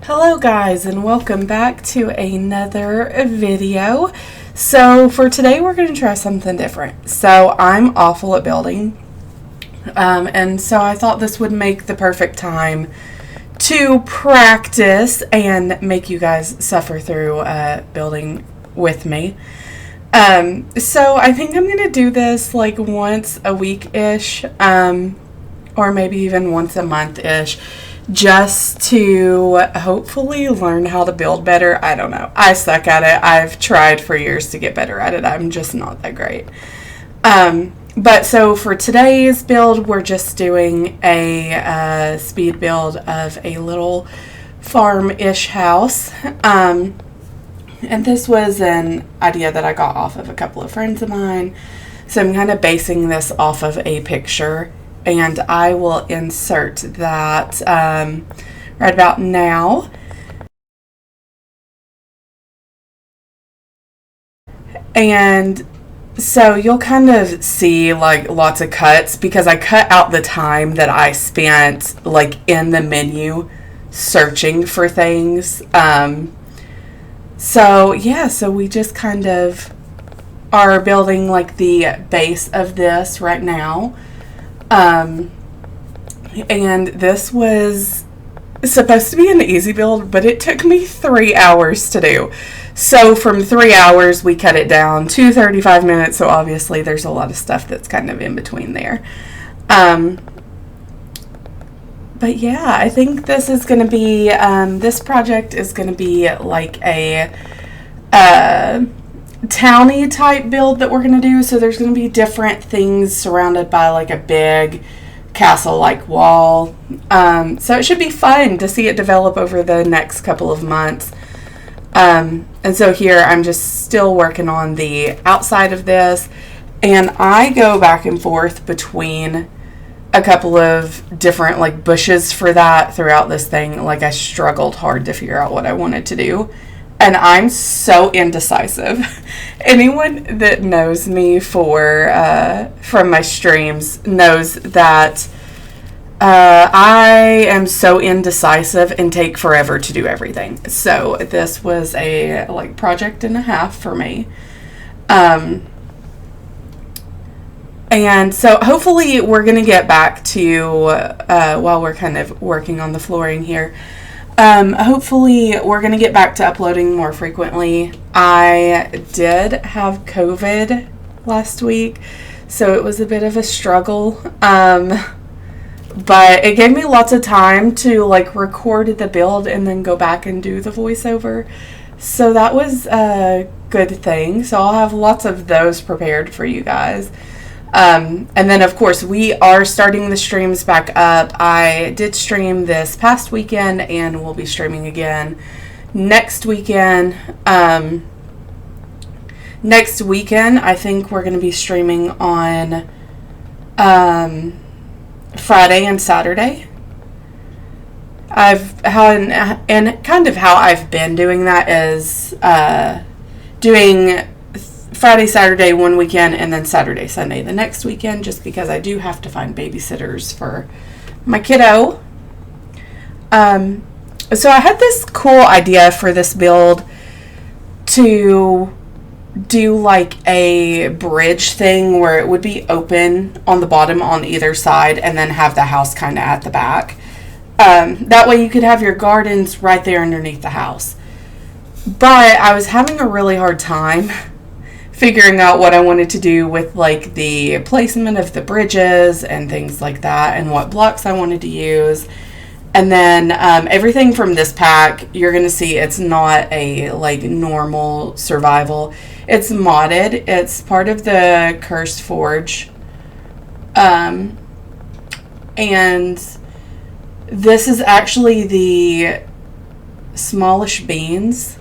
Hello guys, and welcome back to another video. So for today we're going to try something different. So I'm awful at building, and so I thought this would make the perfect time to practice and make you guys suffer through building with me. So I think I'm going to do this like once a week-ish, or maybe even once a month-ish, just to hopefully learn how to build better. I don't know. I suck at it. I've tried for years to get better at it. I'm just not that great. But so for today's build, we're just doing a speed build of a little farm-ish house. And this was an idea that I got off of a couple of friends of mine. So I'm kind of basing this off of a picture, and I will insert that right about now. And so you'll kind of see like lots of cuts because I cut out the time that I spent like in the menu searching for things. So we just kind of are building like the base of this right now. And this was supposed to be an easy build, but it took me 3 hours to do. So from 3 hours, we cut it down to 35 minutes. So obviously there's a lot of stuff that's kind of in between there. But yeah, I think this is going to be, this project is going to be like a towny type build that we're going to do. So there's going to be different things surrounded by like a big castle like wall. So it should be fun to see it develop over the next couple of months. And so here I'm just still working on the outside of this, and I go back and forth between a couple of different like bushes for that throughout this thing. Like I struggled hard to figure out what I wanted to do. And I'm so indecisive. Anyone that knows me from my streams knows that I am so indecisive and take forever to do everything. So this was a like project and a half for me. And so hopefully we're going to get back to, while we're kind of working on the flooring here, hopefully we're going to get back to uploading more frequently. I did have COVID last week, so it was a bit of a struggle. But it gave me lots of time to like record the build and then go back and do the voiceover. So that was a good thing. So I'll have lots of those prepared for you guys. And then, of course, we are starting the streams back up. I did stream this past weekend, and we'll be streaming again next weekend. Next weekend, I think we're going to be streaming on Friday and Saturday. And kind of how I've been doing that is doing Friday, Saturday one weekend, and then Saturday, Sunday the next weekend, just because I do have to find babysitters for my kiddo. So I had this cool idea for this build to do like a bridge thing where it would be open on the bottom on either side and then have the house kind of at the back. That way you could have your gardens right there underneath the house. But I was having a really hard time figuring out what I wanted to do with like the placement of the bridges and things like that, and what blocks I wanted to use. And then everything from this pack, you're going to see it's not a like normal survival. It's modded. It's part of the Cursed Forge. And this is actually the Smallish Beans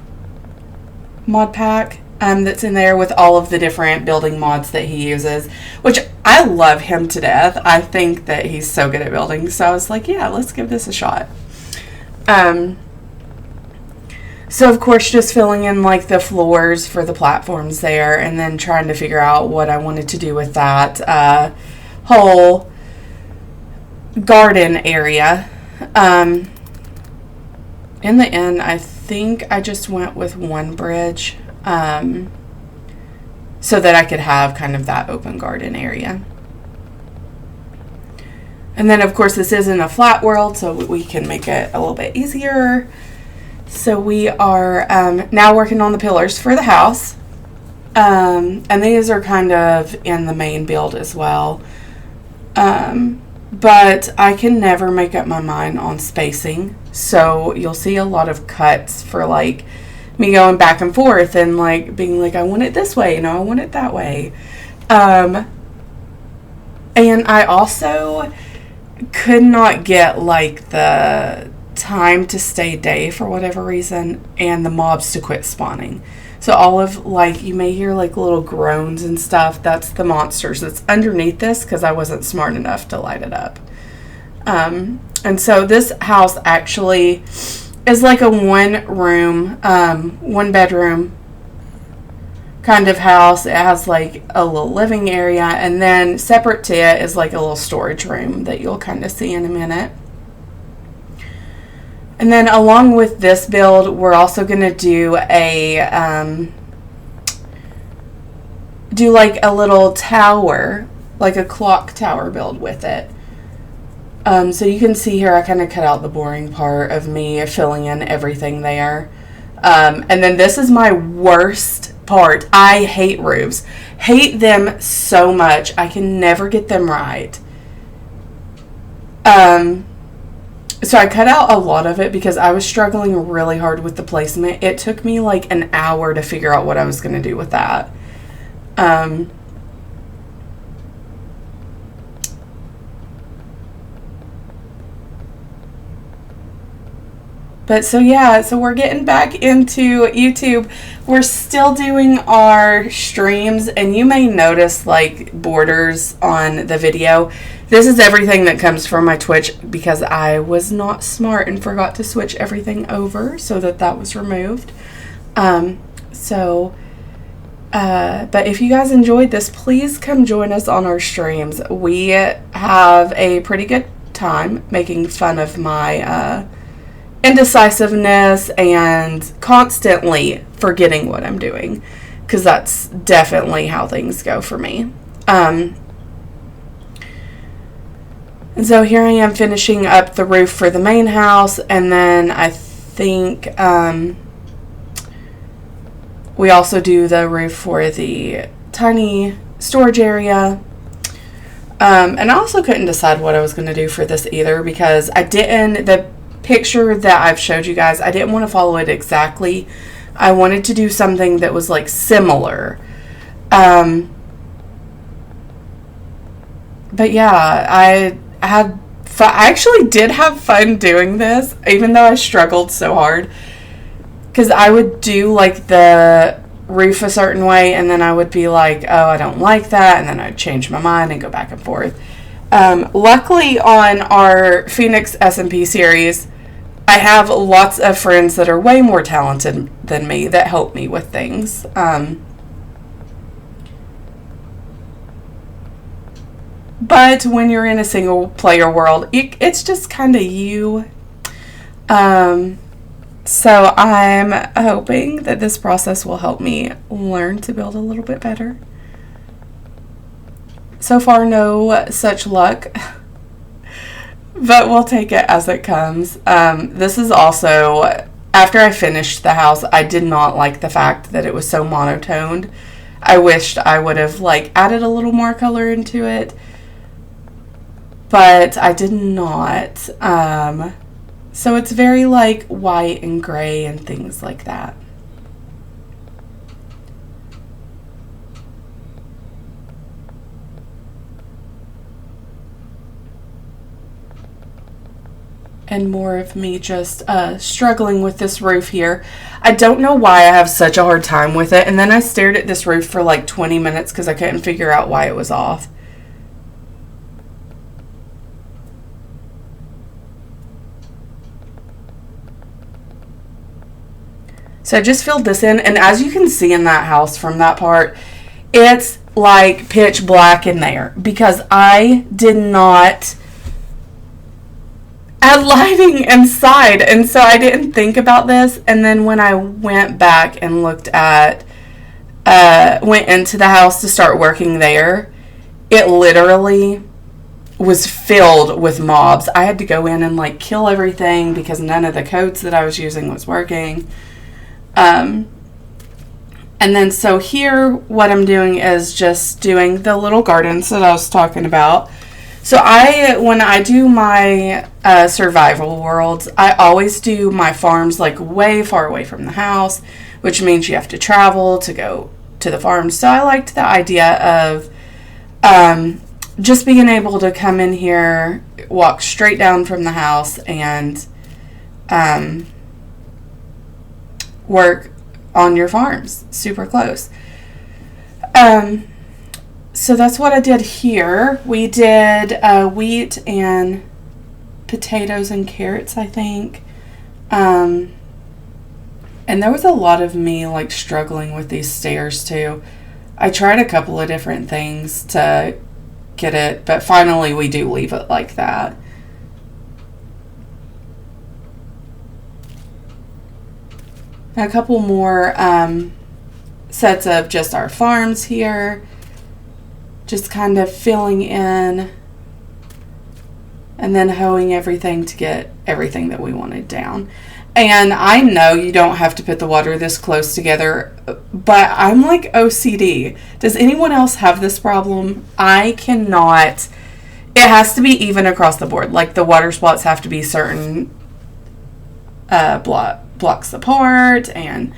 mod pack. That's in there with all of the different building mods that he uses, which I love him to death. I think that he's so good at building, so I was like, yeah, let's give this a shot. So of course just filling in like the floors for the platforms there, and then trying to figure out what I wanted to do with that whole garden area. in the end, I think I just went with one bridge so that I could have kind of that open garden area. And then, of course, this isn't a flat world, so we can make it a little bit easier. So we are now working on the pillars for the house. And these are kind of in the main build as well. But I can never make up my mind on spacing. So you'll see a lot of cuts for like me going back and forth and like being like, I want it this way, I want it that way. And I also could not get like the time to stay day for whatever reason and the mobs to quit spawning. So all of like, you may hear like little groans and stuff. That's the monsters that's underneath this because I wasn't smart enough to light it up. And so this house actually is like a one bedroom kind of house. It has like a little living area, and then separate to it is like a little storage room that you'll kind of see in a minute. And then along with this build, we're also going to do like a little tower, like a clock tower build with it. So you can see here I kind of cut out the boring part of me filling in everything there. And then this is my worst part. I hate roofs. Hate them so much. I can never get them right. So I cut out a lot of it because I was struggling really hard with the placement. It took me like an hour to figure out what I was going to do with that. But so yeah, so we're getting back into YouTube. We're still doing our streams, and you may notice like borders on the video. This is everything that comes from my Twitch because I was not smart and forgot to switch everything over so that was removed. But if you guys enjoyed this, please come join us on our streams. We have a pretty good time making fun of my indecisiveness and constantly forgetting what I'm doing, because that's definitely how things go for me. And so here I am finishing up the roof for the main house, and then I think we also do the roof for the tiny storage area. And I also couldn't decide what I was going to do for this either, because the picture that I've showed you guys, I didn't want to follow it exactly. I wanted to do something that was like similar. But yeah, I actually did have fun doing this, even though I struggled so hard, because I would do like the roof a certain way, and then I would be like, oh, I don't like that, and then I'd change my mind and go back and forth. Luckily on our Phoenix SMP series, I have lots of friends that are way more talented than me that help me with things. But when you're in a single player world, it's just kind of you. So I'm hoping that this process will help me learn to build a little bit better. So far, no such luck. But we'll take it as it comes. This is also, after I finished the house, I did not like the fact that it was so monotoned. I wished I would have like added a little more color into it, but I did not. So it's very like white and gray and things like that. And more of me just struggling with this roof here. I don't know why I have such a hard time with it. And then I stared at this roof for like 20 minutes because I couldn't figure out why it was off. So I just filled this in. And as you can see in that house from that part, it's like pitch black in there because I did not add lighting inside. And so I didn't think about this. And then when I went back and looked at, went into the house to start working there, it literally was filled with mobs. I had to go in and like kill everything because none of the codes that I was using was working. And then so here what I'm doing is just doing the little gardens that I was talking about. So when I do my survival worlds, I always do my farms like way far away from the house, which means you have to travel to go to the farms. So I liked the idea of just being able to come in here, walk straight down from the house, and work on your farms super close. So that's what I did here. We did wheat and potatoes and carrots, I think. And there was a lot of me like struggling with these stairs too. I tried a couple of different things to get it, but finally we do leave it like that. A couple more sets of just our farms here. Just kind of filling in and then hoeing everything to get everything that we wanted down. And I know you don't have to put the water this close together, but I'm like OCD. Does anyone else have this problem? I cannot. It has to be even across the board. Like the water spots have to be certain blocks apart, and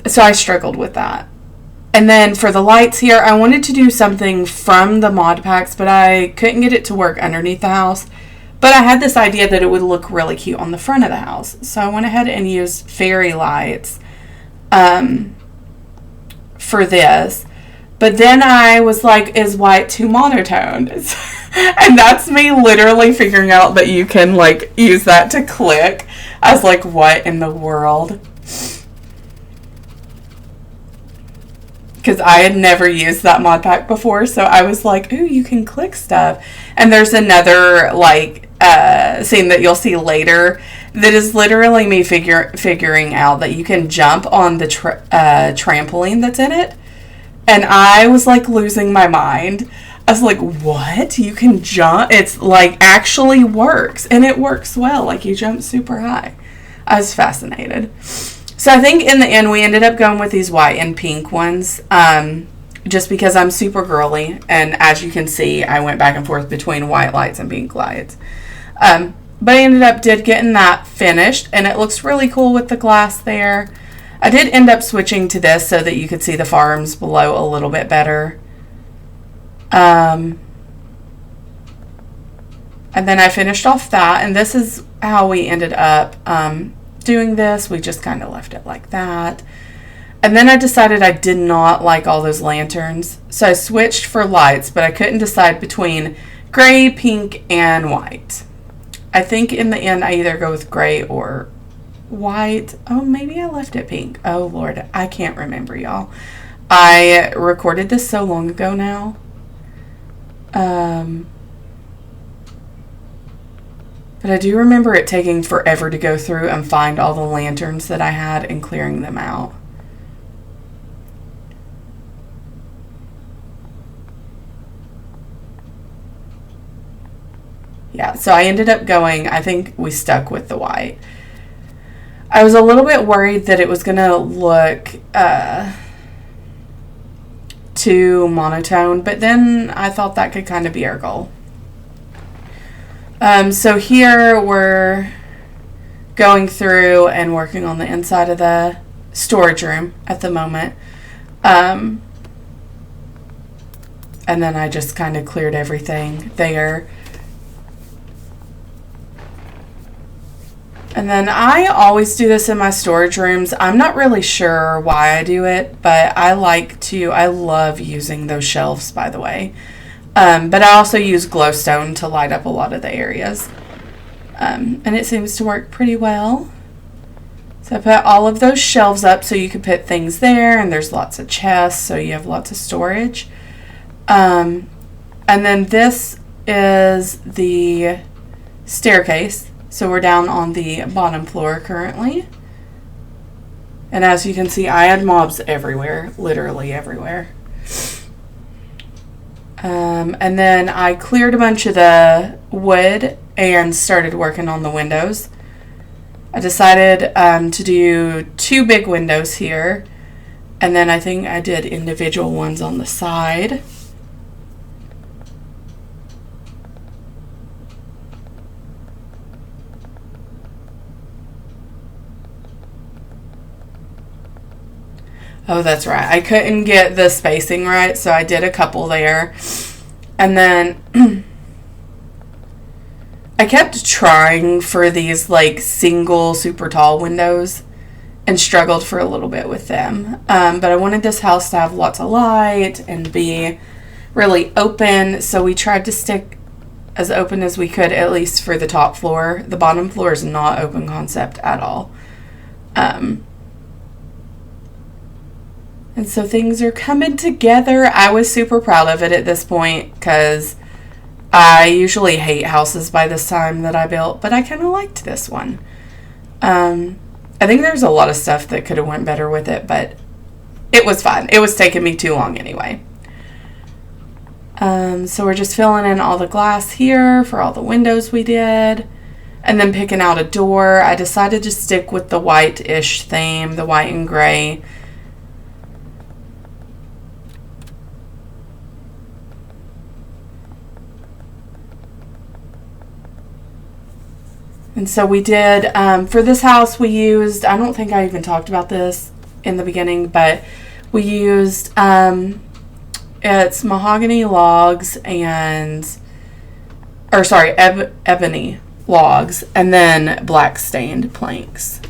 so I struggled with that. And then for the lights here, I wanted to do something from the mod packs, but I couldn't get it to work underneath the house. But I had this idea that it would look really cute on the front of the house. So I went ahead and used fairy lights for this. But then I was like, is white too monotoned? And that's me literally figuring out that you can like use that to click. I was like, what in the world? Because I had never used that mod pack before, so I was like, ooh, you can click stuff. And there's another like scene that you'll see later that is literally me figuring out that you can jump on the trampoline that's in it. And I was like losing my mind. I was like, what? You can jump? It's like actually works, and it works well. Like you jump super high. I was fascinated. So I think in the end we ended up going with these white and pink ones, just because I'm super girly, and as you can see, I went back and forth between white lights and pink lights. But I ended up getting that finished, and it looks really cool with the glass there. I did end up switching to this so that you could see the farms below a little bit better. And then I finished off that, and this is how we ended up doing this. We just kind of left it like that. And then I decided I did not like all those lanterns, so I switched for lights, but I couldn't decide between gray, pink, and white. I think in the end I either go with gray or white. Oh, maybe I left it pink. Oh Lord, I can't remember, y'all. I recorded this so long ago now. But I do remember it taking forever to go through and find all the lanterns that I had and clearing them out. Yeah, so I ended up going, I think we stuck with the white. I was a little bit worried that it was going to look too monotone, but then I thought that could kind of be our goal. So here we're going through and working on the inside of the storage room at the moment. And then I just kind of cleared everything there. And then I always do this in my storage rooms. I'm not really sure why I do it, but I love using those shelves, by the way. But I also use glowstone to light up a lot of the areas. And it seems to work pretty well. So I put all of those shelves up so you can put things there, and there's lots of chests, so you have lots of storage. And then this is the staircase. So we're down on the bottom floor currently. And as you can see, I had mobs everywhere, literally everywhere. And then I cleared a bunch of the wood and started working on the windows. I decided to do 2 big windows here, and then I think I did individual ones on the side. Oh, that's right. I couldn't get the spacing right, so I did a couple there. And then I kept trying for these like single super tall windows and struggled for a little bit with them. But I wanted this house to have lots of light and be really open, so we tried to stick as open as we could, at least for the top floor. The bottom floor is not open concept at all. And so things are coming together. I was super proud of it at this point because I usually hate houses by this time that I built, but I kind of liked this one. I think there's a lot of stuff that could have went better with it, but it was fine. It was taking me too long anyway. So we're just filling in all the glass here for all the windows we did. And then picking out a door. I decided to stick with the white-ish theme, the white and gray. And so we did, for this house we used, I don't think I even talked about this in the beginning, but we used, it's mahogany logs and, ebony logs, and then black stained planks.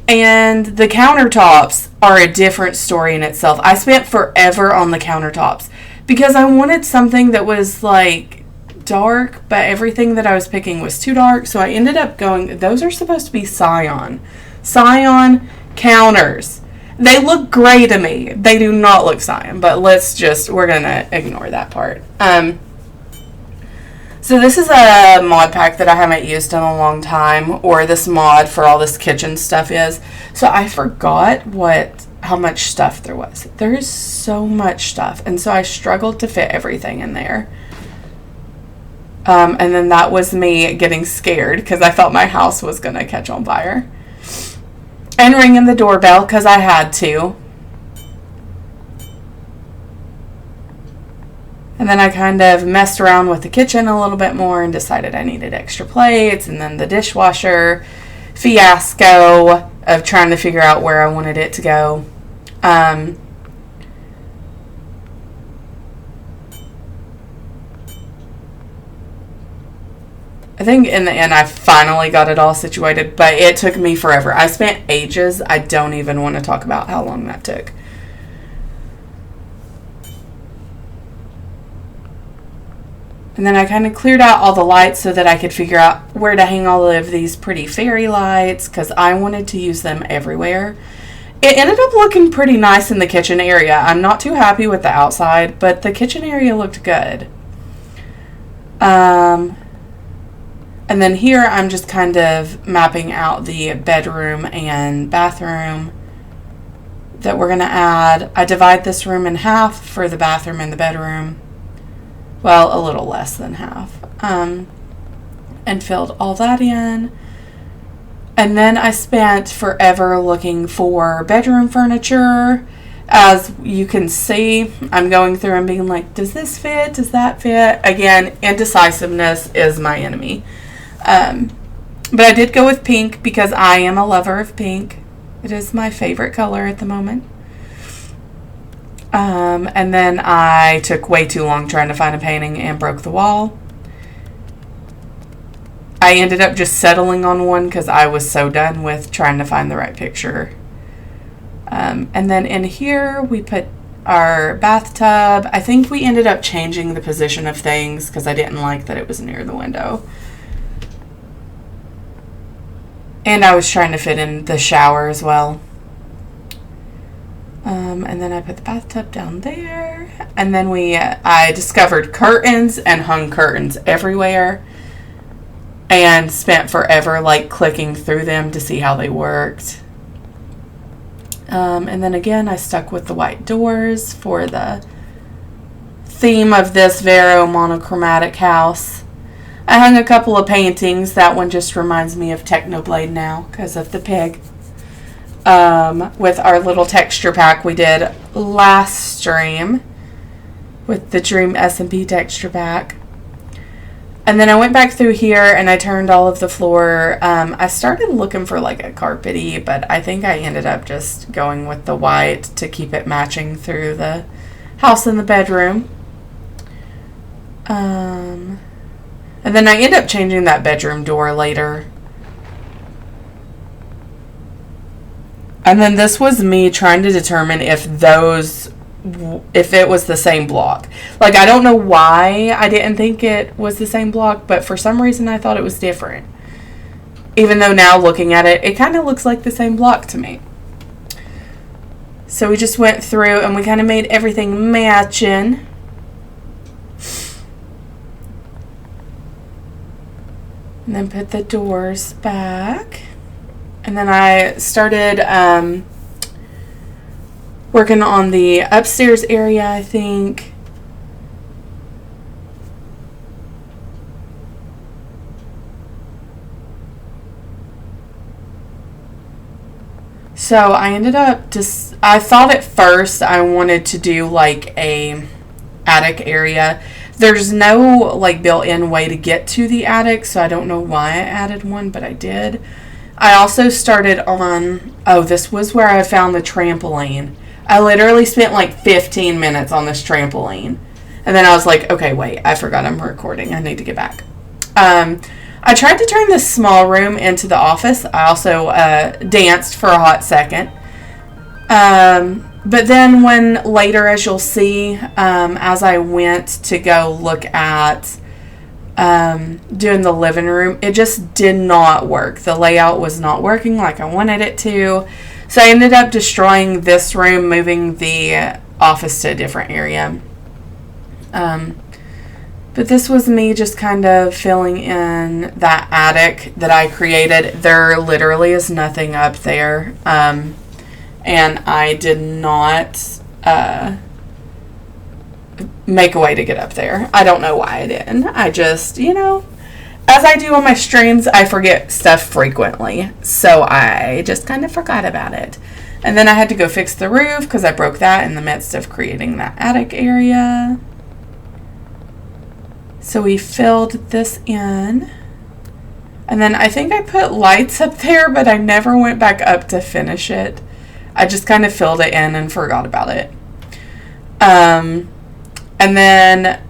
And the countertops are a different story in itself. I spent forever on the countertops because I wanted something that was like dark, but everything that I was picking was too dark, so I ended up going, those are supposed to be Scion counters. They look gray to me. They do not look Scion, but we're gonna ignore that part. So this is a mod pack that I haven't used in a long time, or this mod for all this kitchen stuff is. So I forgot how much stuff there was. There is so much stuff, and so I struggled to fit everything in there. And then that was me getting scared because I thought my house was going to catch on fire. And ringing the doorbell because I had to. And then I kind of messed around with the kitchen a little bit more and decided I needed extra plates. And then the dishwasher fiasco of trying to figure out where I wanted it to go. I think in the end I finally got it all situated, but it took me forever. I spent ages. I don't even want to talk about how long that took. And then I kind of cleared out all the lights so that I could figure out where to hang all of these pretty fairy lights because I wanted to use them everywhere. It ended up looking pretty nice in the kitchen area. I'm not too happy with the outside, but the kitchen area looked good. And then here I'm just kind of mapping out the bedroom and bathroom that we're going to add. I divide this room in half for the bathroom and the bedroom. Well, a little less than half. And filled all that in. And then I spent forever looking for bedroom furniture. As you can see, I'm going through and being like, does this fit? Does that fit? Again, indecisiveness is my enemy. But I did go with pink because I am a lover of pink. It is my favorite color at the moment. And then I took way too long trying to find a painting and broke the wall. I ended up just settling on one because I was so done with trying to find the right picture. And then in here we put our bathtub. I think we ended up changing the position of things because I didn't like that it was near the window. And I was trying to fit in the shower as well. And then I put the bathtub down there. And then I discovered curtains and hung curtains everywhere. and spent forever like clicking through them to see how they worked. And then again, I stuck with the white doors for the theme of this Vero monochromatic house. I hung a couple of paintings. That one just reminds me of Technoblade now because of the pig. With our little texture pack we did last stream with the Dream SMP texture pack. And then I went back through here and I turned all of the floor. I started looking for like a carpety, but I think I ended up just going with the white to keep it matching through the house and the bedroom. And then I ended up changing that bedroom door later. And then this was me trying to determine if it was the same block. Like, I don't know why I didn't think it was the same block, but for some reason I thought it was different. Even though now looking at it, it kind of looks like the same block to me. So we just went through and we kind of made everything matching. And then put the doors back. And then I started working on the upstairs area, I think. So I ended up I thought at first I wanted to do like a attic area. There's no like built-in way to get to the attic, so I don't know why I added one, but I did. I also started on, this was where I found the trampoline. I literally spent like 15 minutes on this trampoline. And then I was like, okay, wait, I forgot I'm recording. I need to get back. I tried to turn this small room into the office. I also danced for a hot second. But then when later, as you'll see, as I went to go look at doing the living room, it just did not work. The layout was not working like I wanted it to. So I ended up destroying this room, moving the office to a different area. But this was me just kind of filling in that attic that I created. There literally is nothing up there. And I did not make a way to get up there. I don't know why I didn't. I just, as I do on my streams, I forget stuff frequently. So I just kind of forgot about it. And then I had to go fix the roof because I broke that in the midst of creating that attic area. So we filled this in. And then I think I put lights up there, but I never went back up to finish it. I just kind of filled it in and forgot about it. And then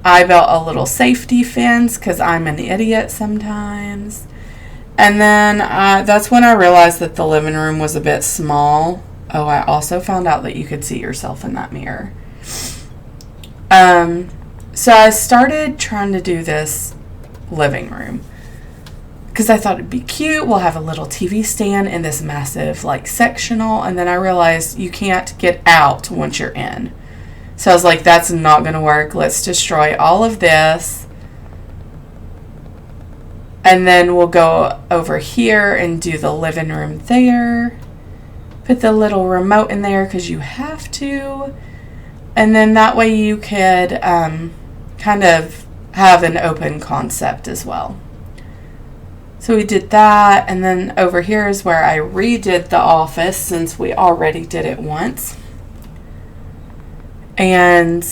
I built a little safety fence because I'm an idiot sometimes. And then that's when I realized that the living room was a bit small. Oh, I also found out that you could see yourself in that mirror. So I started trying to do this living room because I thought it'd be cute. We'll have a little TV stand in this massive like sectional. And then I realized you can't get out once you're in. So I was like, that's not going to work. Let's destroy all of this. And then we'll go over here and do the living room there. Put the little remote in there because you have to. And then that way you could kind of have an open concept as well. So we did that. And then over here is where I redid the office since we already did it once. And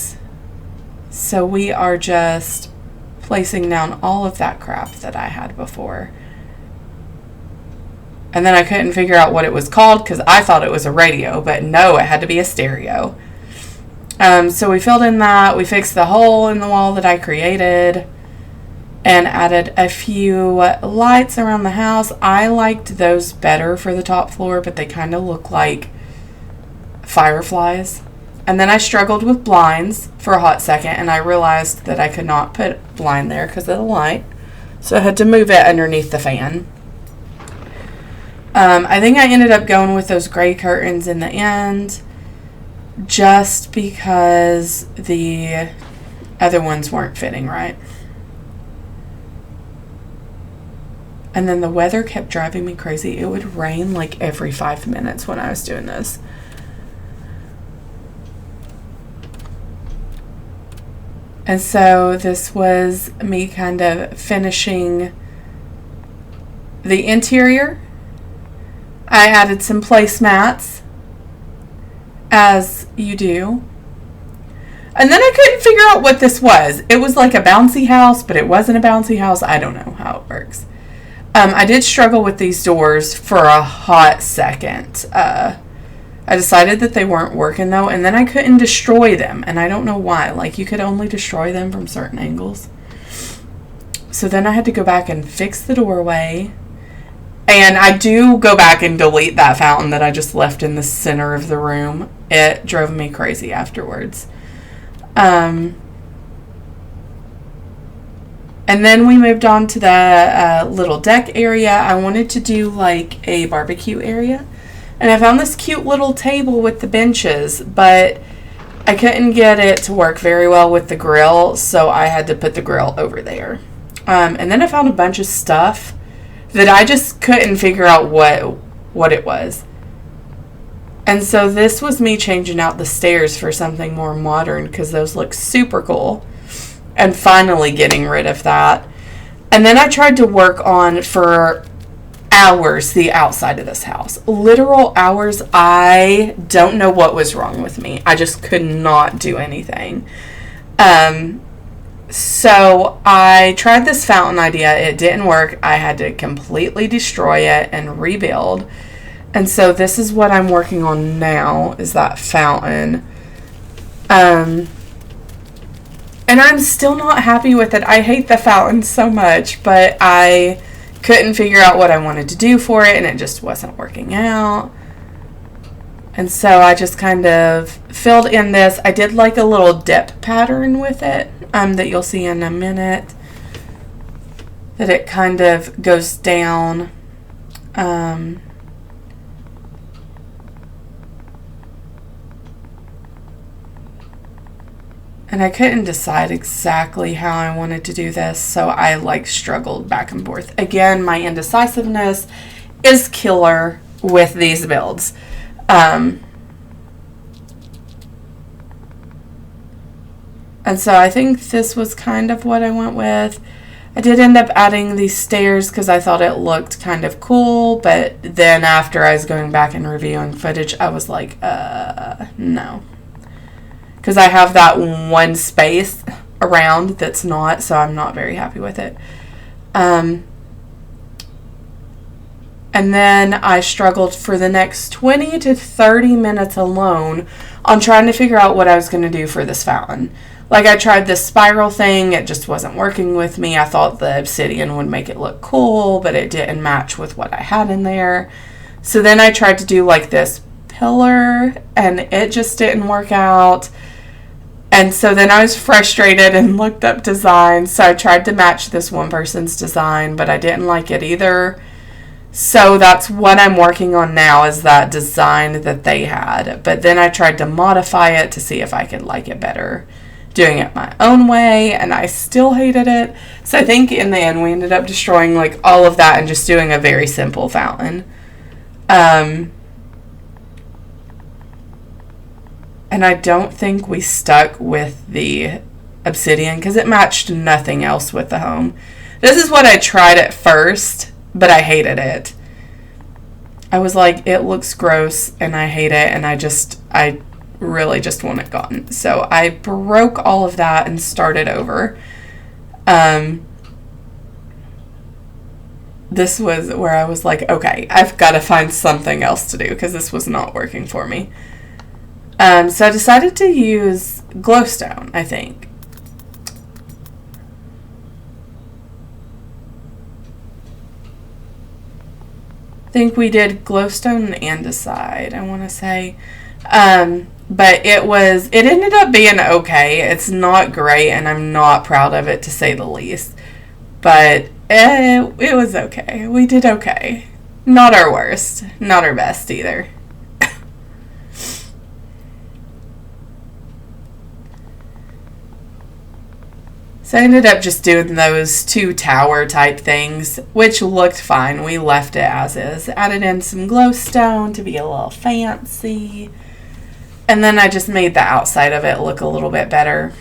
so we are just placing down all of that crap that I had before. And then I couldn't figure out what it was called because I thought it was a radio, but no, it had to be a stereo. So we filled in that. We fixed the hole in the wall that I created and added a few lights around the house. I liked those better for the top floor, but they kind of look like fireflies. And then I struggled with blinds for a hot second, and I realized that I could not put a blind there because of the light. So I had to move it underneath the fan. I think I ended up going with those gray curtains in the end just because the other ones weren't fitting right. And then the weather kept driving me crazy. It would rain like every 5 minutes when I was doing this. And so this was me kind of finishing the interior. I added some placemats, as you do. And then I couldn't figure out what this was. It was like a bouncy house, but it wasn't a bouncy house. I don't know how it works. I did struggle with these doors for a hot second. I decided that they weren't working though, and then I couldn't destroy them, and I don't know why. Like, you could only destroy them from certain angles. So then I had to go back and fix the doorway. And I do go back and delete that fountain that I just left in the center of the room. It drove me crazy afterwards. And then we moved on to the little deck area. I wanted to do like a barbecue area. And I found this cute little table with the benches, but I couldn't get it to work very well with the grill, so I had to put the grill over there. And then I found a bunch of stuff that I just couldn't figure out what it was. And so this was me changing out the stairs for something more modern, because those look super cool. And finally getting rid of that. And then I tried to work on, for hours, the outside of this house. Literal hours. I don't know what was wrong with me. I just could not do anything. So I tried this fountain idea. It didn't work. I had to completely destroy it and rebuild. And so this is what I'm working on now, is that fountain. And I'm still not happy with it. I hate the fountain so much, but I couldn't figure out what I wanted to do for it, and it just wasn't working out. And so I just kind of filled in this. I did like a little dip pattern with it, that you'll see in a minute. That it kind of goes down. And I couldn't decide exactly how I wanted to do this, so I like struggled back and forth. Again, my indecisiveness is killer with these builds. And so I think this was kind of what I went with. I did end up adding these stairs because I thought it looked kind of cool, but then after I was going back and reviewing footage, I was like, no. Because I have that one space around that's not, so I'm not very happy with it. And then I struggled for the next 20 to 30 minutes alone on trying to figure out what I was going to do for this fountain. Like, I tried this spiral thing. It just wasn't working with me. I thought the obsidian would make it look cool, but it didn't match with what I had in there. So then I tried to do like this pillar, and it just didn't work out. And so then I was frustrated and looked up designs. So I tried to match this one person's design, but I didn't like it either. So that's what I'm working on now, is that design that they had. But then I tried to modify it to see if I could like it better, doing it my own way, and I still hated it. So I think in the end we ended up destroying like all of that and just doing a very simple fountain. And I don't think we stuck with the obsidian because it matched nothing else with the home. This is what I tried at first, but I hated it. I was like, it looks gross and I hate it, and I really just want it gone. So I broke all of that and started over. This was where I was like, okay, I've got to find something else to do because this was not working for me. So I decided to use glowstone, I think. I think we did glowstone and andesite, I want to say. But it ended up being okay. It's not great, and I'm not proud of it, to say the least. But it was okay. We did okay. Not our worst. Not our best either. So I ended up just doing those 2 tower type things, which looked fine. We left it as is. Added in some glowstone to be a little fancy. And then I just made the outside of it look a little bit better.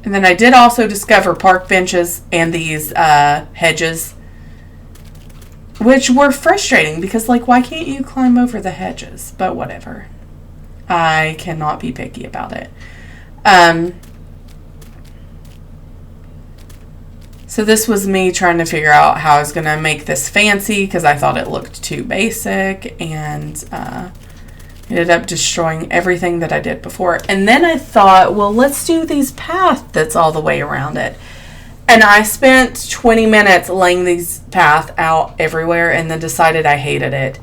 And then I did also discover park benches and these hedges, which were frustrating because, like, why can't you climb over the hedges? But whatever. I cannot be picky about it. So this was me trying to figure out how I was going to make this fancy because I thought it looked too basic, and ended up destroying everything that I did before. And then I thought, well, let's do these paths that's all the way around it. And I spent 20 minutes laying these paths out everywhere and then decided I hated it.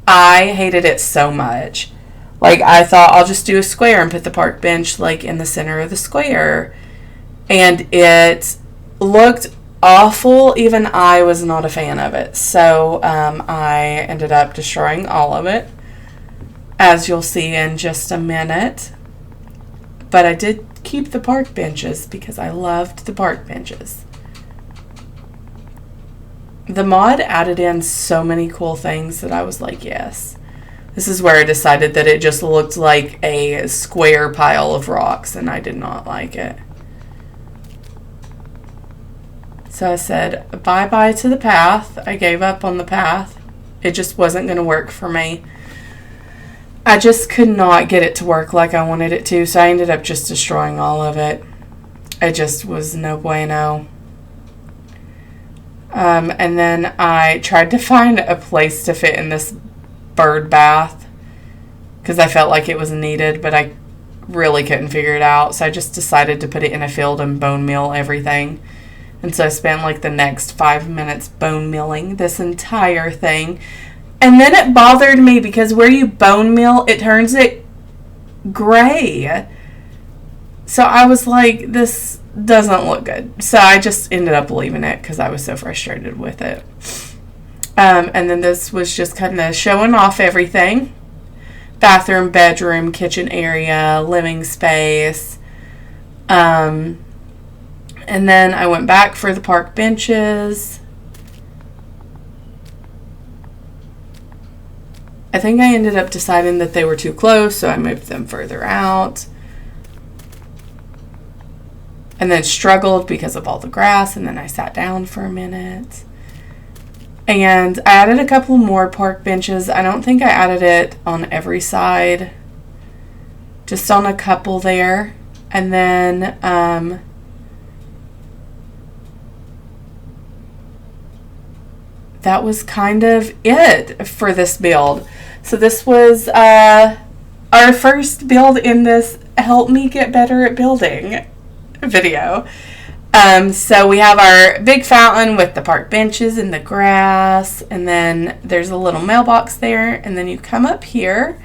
I hated it so much. Like, I thought I'll just do a square and put the park bench, like, in the center of the square. And it looked awful. Even I was not a fan of it. So I ended up destroying all of it, as you'll see in just a minute. But I did keep the park benches because I loved the park benches. The mod added in so many cool things that I was like, yes. This is where I decided that it just looked like a square pile of rocks, and I did not like it. So I said bye-bye to the path. I gave up on the path. It just wasn't going to work for me. I just could not get it to work like I wanted it to, so I ended up just destroying all of it. It just was no bueno. And then I tried to find a place to fit in this bird bath because I felt like it was needed, but I really couldn't figure it out. So I just decided to put it in a field and bone meal everything. And so I spent like the next 5 minutes bone milling this entire thing. And then it bothered me because where you bone meal, it turns it gray. So I was like, this doesn't look good. So I just ended up leaving it because I was so frustrated with it. And then this was just kind of showing off everything. Bathroom, bedroom, kitchen area, living space. And then I went back for the park benches. I think I ended up deciding that they were too close, so I moved them further out. And then struggled because of all the grass, and then I sat down for a minute. And I added a couple more park benches. I don't think I added it on every side. Just on a couple there. And then that was kind of it for this build. So this was our first build in this Help Me Get Better at Building video. So we have our big fountain with the park benches and the grass, and then there's a little mailbox there, and then you come up here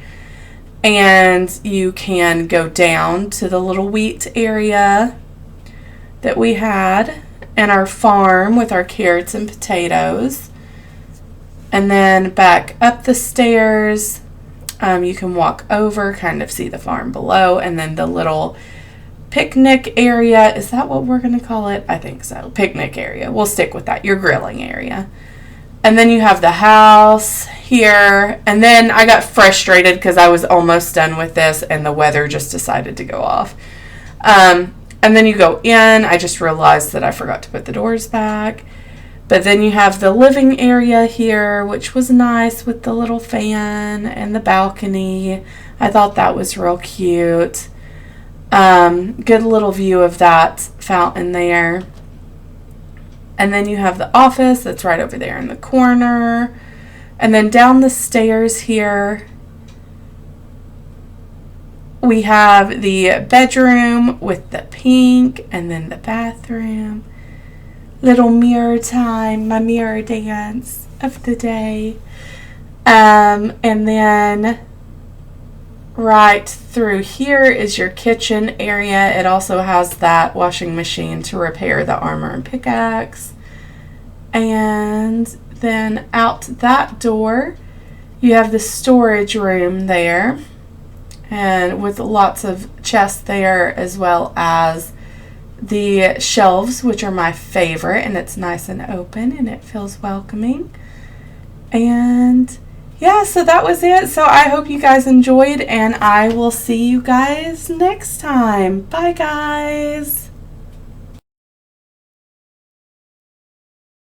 and you can go down to the little wheat area that we had and our farm with our carrots and potatoes. And then back up the stairs, you can walk over, kind of see the farm below, and then the little picnic area. Is that what we're going to call it? I think so. Picnic area. We'll stick with that. Your grilling area. And then you have the house here. And then I got frustrated because I was almost done with this and the weather just decided to go off. And then you go in. I just realized that I forgot to put the doors back. But then you have the living area here, which was nice with the little fan and the balcony. I thought that was real cute. Good little view of that fountain there. And then you have the office that's right over there in the corner. And then down the stairs here, we have the bedroom with the pink, and then the bathroom. Little mirror time, my mirror dance of the day. And then right through here is your kitchen area. It also has that washing machine to repair the armor and pickaxe. And then out that door, you have the storage room there. and with lots of chests there, as well as the shelves, which are my favorite, and it's nice and open and it feels welcoming. And yeah, so that was it. So I hope you guys enjoyed, and I will see you guys next time. Bye, guys.